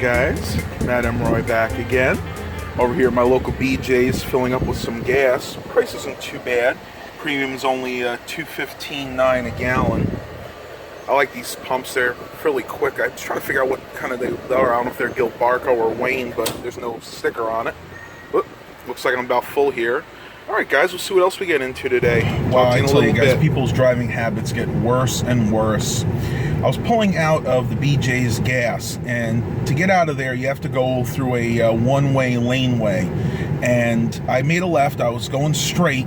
guys, Matt M. Roy back again. Over here at my local BJ's, filling up with some gas. Price isn't too bad. Premium's only $2.15.9 a gallon. I like these pumps. They're fairly quick. I'm just trying to figure out what kind of they are. I don't know if they're Gilbarco or Wayne, but there's no sticker on it. Oop, looks like I'm about full here. All right, guys, we'll see what else we get into today. Well, I tell you guys, people's driving habits get worse and worse. I was pulling out of the BJ's gas, and to get out of there, you have to go through a one-way laneway. And I made a left. I was going straight,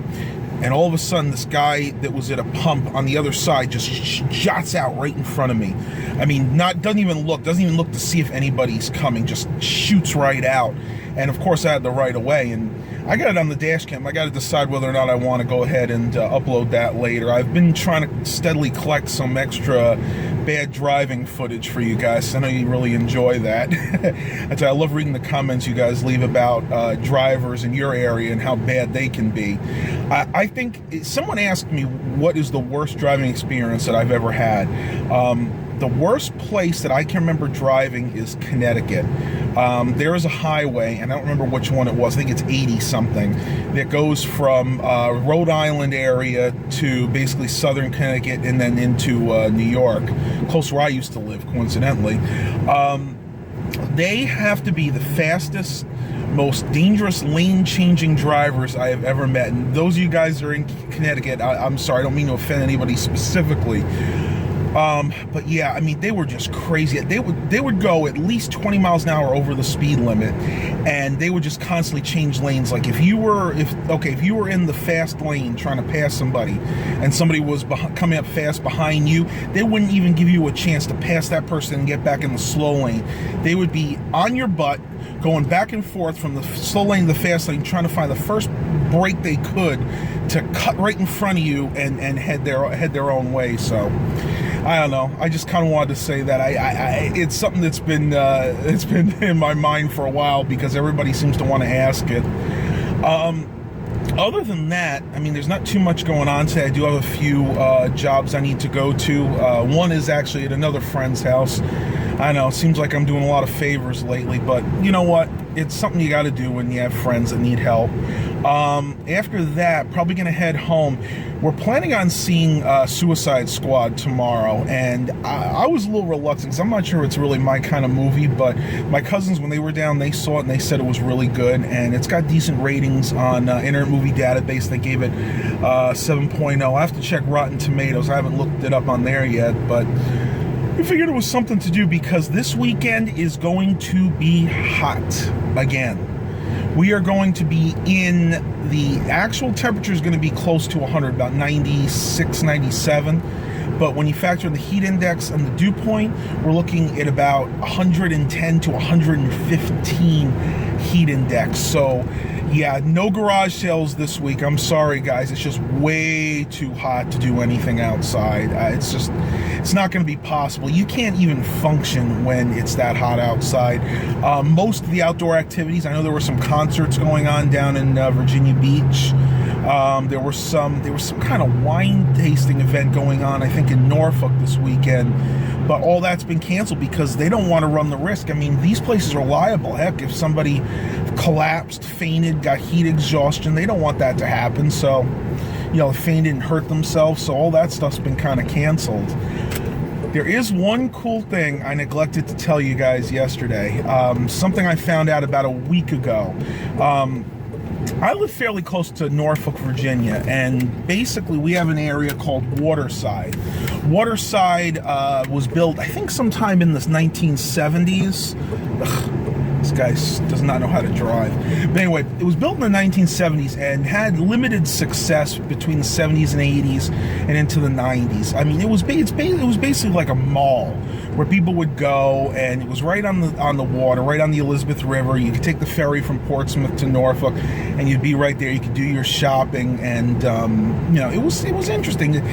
and all of a sudden, this guy that was at a pump on the other side just jots out right in front of me. I mean, doesn't even look to see if anybody's coming. Just shoots right out. And of course, I had the right of way, and I got it on the dash cam. I got to decide whether or not I want to go ahead and upload that later. I've been trying to steadily collect some extra bad driving footage for you guys. I know you really enjoy that. I love reading the comments you guys leave about drivers in your area and how bad they can be. I think someone asked me what is the worst driving experience that I've ever had. The worst place that I can remember driving is Connecticut. There is a highway, and I don't remember which one it was. I think it's 80-something, that goes from Rhode Island area to basically southern Connecticut and then into New York, close where I used to live, coincidentally. They have to be the fastest, most dangerous lane-changing drivers I have ever met. And those of you guys that are in Connecticut, I'm sorry, I don't mean to offend anybody specifically. But yeah, I mean, they were just crazy. They would go at least 20 miles an hour over the speed limit, and they would just constantly change lanes. Like if you were in the fast lane trying to pass somebody, and somebody was coming up fast behind you, they wouldn't even give you a chance to pass that person and get back in the slow lane. They would be on your butt, going back and forth from the slow lane to the fast lane, trying to find the first break they could to cut right in front of you and head their own way. So I don't know. I just kind of wanted to say that it's something that's been it's been in my mind for a while because everybody seems to want to ask it. Other than that, I mean, there's not too much going on today. I do have a few jobs I need to go to. One is actually at another friend's house. I know, it seems like I'm doing a lot of favors lately, but you know what? It's something you got to do when you have friends that need help. After that, probably going to head home. We're planning on seeing Suicide Squad tomorrow, and I was a little reluctant because I'm not sure it's really my kind of movie, but my cousins, when they were down, they saw it and they said it was really good, and it's got decent ratings on Internet Movie Database. They gave it 7.0. I have to check Rotten Tomatoes. I haven't looked it up on there yet, but I figured it was something to do because this weekend is going to be hot again. We are going to be in the actual temperature is going to be close to 100, about 96, 97. But when you factor in the heat index and the dew point, we're looking at about 110 to 115 heat index. So yeah, no garage sales this week. I'm sorry, guys. It's just way too hot to do anything outside. It's not going to be possible. You can't even function when it's that hot outside. Most of the outdoor activities, I know there were some concerts going on down in Virginia Beach. There was some kind of wine tasting event going on, I think, in Norfolk this weekend. But all that's been canceled because they don't want to run the risk. I mean, these places are liable. Heck, if somebody collapsed, fainted, got heat exhaustion, they don't want that to happen. So, you know, fainted and hurt themselves. So all that stuff's been kind of canceled. There is one cool thing I neglected to tell you guys yesterday. Something I found out about a week ago. I live fairly close to Norfolk, Virginia, and basically we have an area called Waterside. Waterside was built, I think, sometime in the 1970s. This guy does not know how to drive. But anyway, it was built in the 1970s and had limited success between the 70s and 80s and into the 90s. I mean, it was basically like a mall where people would go, and it was right on the water, right on the Elizabeth River. You could take the ferry from Portsmouth to Norfolk, and you'd be right there. You could do your shopping, and you know, it was interesting.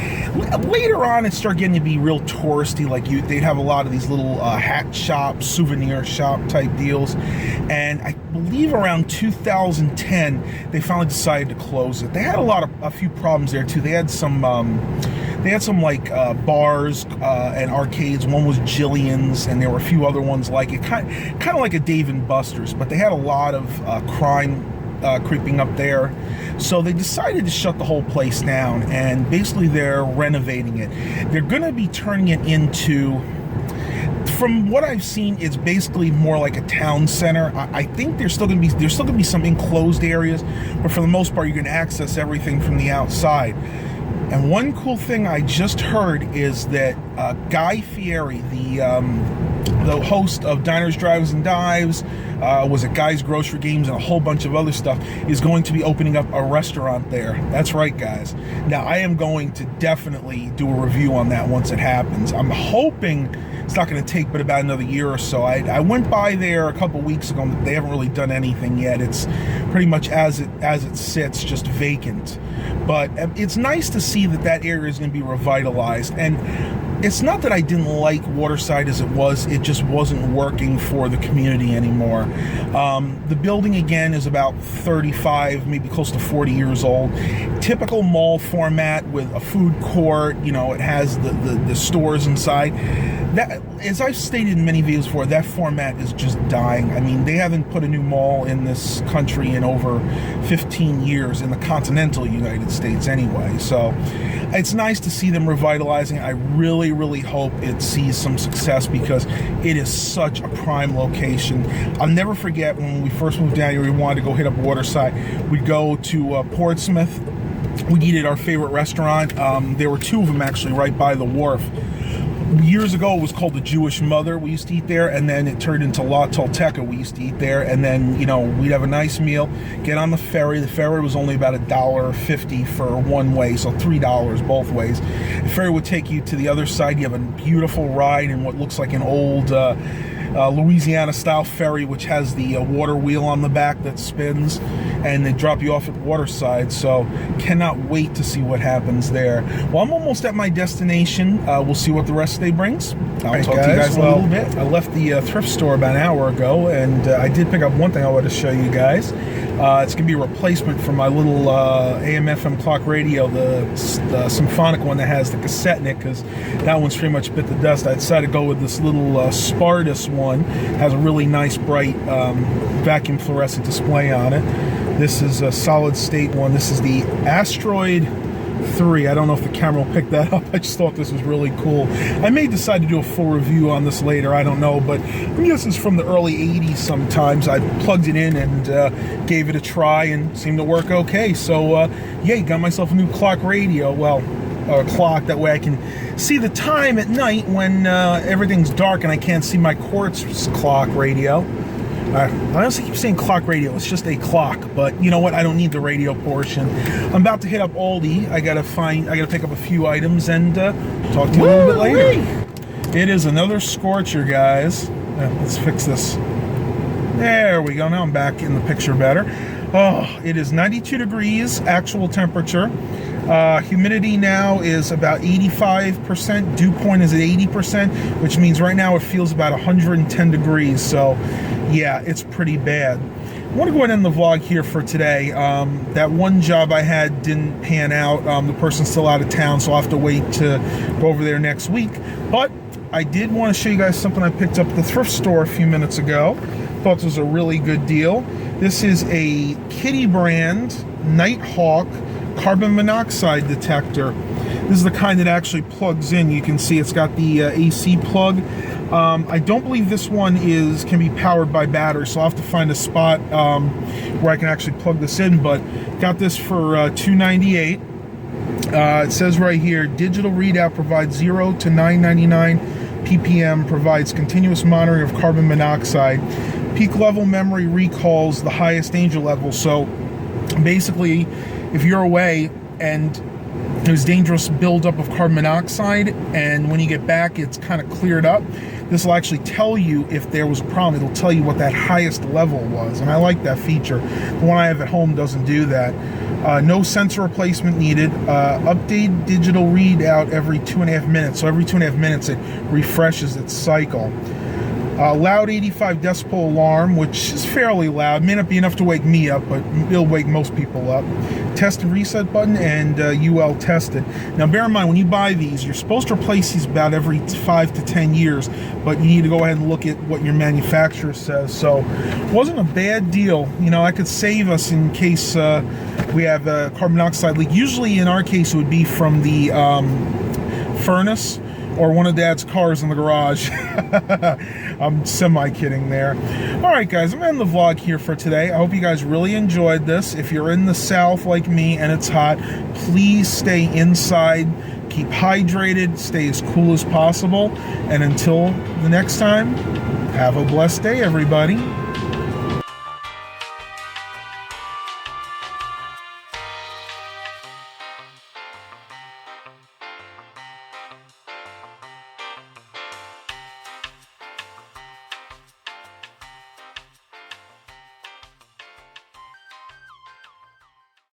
Later on, it started getting to be real touristy. Like they'd have a lot of these little hat shops, souvenir shop type deals. And I believe around 2010, they finally decided to close it. They had a few problems there too. They had some They had some like bars and arcades. One was Jillian's, and there were a few other ones like it, kind of like a Dave and Buster's, but they had a lot of crime creeping up there. So they decided to shut the whole place down, and basically they're renovating it. They're going to be turning it into, from what I've seen, it's basically more like a town center. I think there's still going to be some enclosed areas, but for the most part, you're going to access everything from the outside. And one cool thing I just heard is that Guy Fieri, the host of Diners, Drives, and Dives, was at Guy's Grocery Games and a whole bunch of other stuff, is going to be opening up a restaurant there. That's right, guys. Now, I am going to definitely do a review on that once it happens. I'm hoping it's not going to take but about another year or so. I went by there a couple weeks ago. They haven't really done anything yet. It's pretty much as it sits, just vacant. But it's nice to see that area is going to be revitalized. And it's not that I didn't like Waterside as it was, it just wasn't working for the community anymore. The building, again, is about 35, maybe close to 40 years old. Typical mall format with a food court, you know, it has the stores inside. That, as I've stated in many videos before, that format is just dying. I mean, they haven't put a new mall in this country in over 15 years, in the continental United States anyway. So it's nice to see them revitalizing. I really, really hope it sees some success, because it is such a prime location. I'll never forget when we first moved down here, we wanted to go hit up Waterside. We'd go to Portsmouth. We'd eat at our favorite restaurant. There were two of them actually right by the wharf. Years ago, it was called the Jewish Mother. We used to eat there, and then it turned into La Tolteca. We used to eat there, and then, you know, we'd have a nice meal, get on the ferry. The ferry was only about $1.50 for one way, so $3 both ways. The ferry would take you to the other side. You have a beautiful ride in what looks like an old Louisiana-style ferry, which has the water wheel on the back that spins, and they drop you off at Waterside. So cannot wait to see what happens there. Well, I'm almost at my destination. We'll see what the rest of the day brings. I'll talk to you guys in a little bit. I left the thrift store about an hour ago, and I did pick up one thing I wanted to show you guys. It's going to be a replacement for my little AM/FM clock radio, the symphonic one that has the cassette in it, because that one's pretty much bit the dust. I decided to go with this little Spartus one. It has a really nice bright vacuum fluorescent display on it. This is a solid state one. This is the Asteroid 3. I don't know if the camera will pick that up. I just thought this was really cool. I may decide to do a full review on this later. I don't know, but I guess it's from the early 80s sometimes. I plugged it in and gave it a try, and seemed to work okay. So, yay, got myself a new clock radio. Well, a clock. That way I can see the time at night when everything's dark and I can't see my quartz clock radio. I honestly keep saying clock radio. It's just a clock, but you know what? I don't need the radio portion. I'm about to hit up Aldi. I gotta pick up a few items and talk to you a little bit later. It is another scorcher, guys. Let's fix this. There we go. Now I'm back in the picture better. Oh, it is 92 degrees actual temperature. Humidity now is about 85%. Dew point is at 80%, which means right now it feels about 110 degrees. So, yeah, it's pretty bad. I want to go ahead and end the vlog here for today. That one job I had didn't pan out. The person's still out of town, so I'll have to wait to go over there next week. But I did want to show you guys something I picked up at the thrift store a few minutes ago. Thought this was a really good deal. This is a Kitty brand Nighthawk carbon monoxide detector. This is the kind that actually plugs in. You can see it's got the AC plug. I don't believe this one can be powered by battery, so I'll have to find a spot where I can actually plug this in, but got this for $2.98. It says right here, digital readout provides 0 to 999 ppm, provides continuous monitoring of carbon monoxide. Peak level memory recalls the highest danger level. So basically, if you're away and there's dangerous buildup of carbon monoxide, and when you get back it's kind of cleared up, this will actually tell you if there was a problem. It'll tell you what that highest level was, and I like that feature. The one I have at home doesn't do that. No sensor replacement needed. Update digital readout every 2.5 minutes. So every 2.5 minutes it refreshes its cycle. Loud 85 decibel alarm, which is fairly loud. May not be enough to wake me up, but it'll wake most people up. Test and reset button, and UL tested. Now bear in mind, when you buy these, you're supposed to replace these about every 5 to 10 years, but you need to go ahead and look at what your manufacturer says. So it wasn't a bad deal. You know, that could save us in case we have a carbon monoxide leak. Usually in our case it would be from the furnace or one of Dad's cars in the garage. I'm semi-kidding there. Alright guys, I'm ending the vlog here for today. I hope you guys really enjoyed this. If you're in the South like me and it's hot, please stay inside, keep hydrated, stay as cool as possible, and until the next time, have a blessed day everybody.